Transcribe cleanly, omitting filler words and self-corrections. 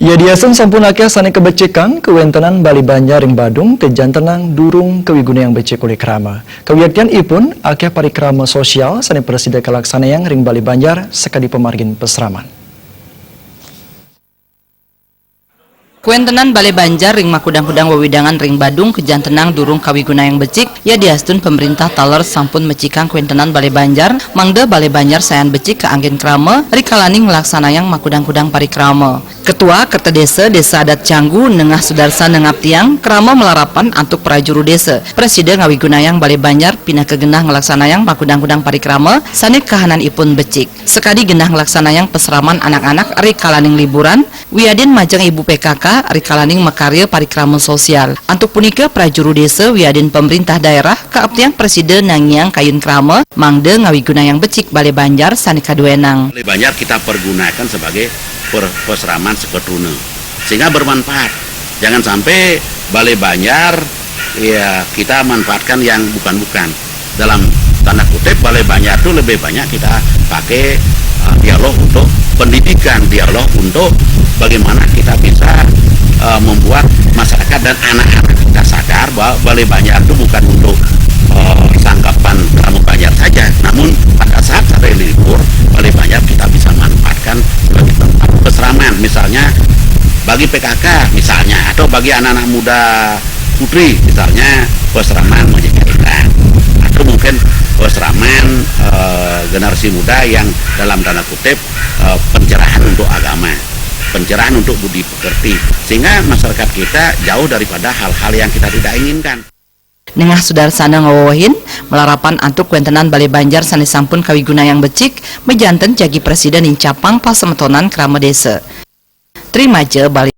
Ya diasen sampun akeh sane kebecekang kewentenan Bali Banjar ring Badung tejan tenang durung kewiguna yang becek oleh krama. Kewiyaktian ipun akeh parikrama sosial sane presida kalaksanayang ring Bali Banjar sekadi pemargin pesraman. Kuentenan Balai Banjar ring makudang-kudang wewidangan ring Badung kejan tenang durung kawiguna yang becik ya diastun pemerintah taler sampun mecikang kuentenan Balai Banjar mangde Balai Banjar sayan becik ke angin krama rikalaning melaksanayang makudang-kudang parikrama. Ketua Kerta Desa Adat Canggu Nengah Sudarsa Nengap Tiang krama melarapan antuk prajuru desa presiden ngawigunayang Balai Banjar pindah ke genah ngelaksanayang makudang-kudang parikrama sanik kahanan ipun becik sekadi genah ngelaksanayang peseraman anak-anak rikalaning liburan wiadin majeng ibu PKK rikalaning makarya parikrama sosial. Antuk punika prajuru desa wiadin pemerintah daerah kaaptiang presiden nangiang kayun krama mangde ngawigunayang becik Balai Banjar sanika duenang. Balai Banjar kita pergunakan sebagai peseraman seketune sehingga bermanfaat. Jangan sampai Balai Banjar ya kita manfaatkan yang bukan-bukan. Dalam tanda kutip Balai Banjar itu lebih banyak kita pakai dialog untuk pendidikan, dialog untuk bagaimana kita bisa membuat masyarakat dan anak-anak kita sadar bahwa Balai Banjar itu bukan untuk sangkapan Krama Banjar saja, namun pada saat hari libur Balai Banjar kita bisa manfaatkan sebagai tempat peseraman, misalnya bagi PKK misalnya, atau bagi anak-anak muda putri misalnya peseraman menyesuaikan, atau mungkin peseraman generasi muda yang dalam tanda kutip pencerahan untuk agama, pencerahan untuk budi pekerti, sehingga masyarakat kita jauh daripada hal-hal yang kita tidak inginkan. Nengah Sudarsana ngawawahin melarapan antuk kuentenan Balai Banjar sani sampun kawiguna yang becik mejanten jagi presiden incapang pasemetonan krama desa. Terima je Balai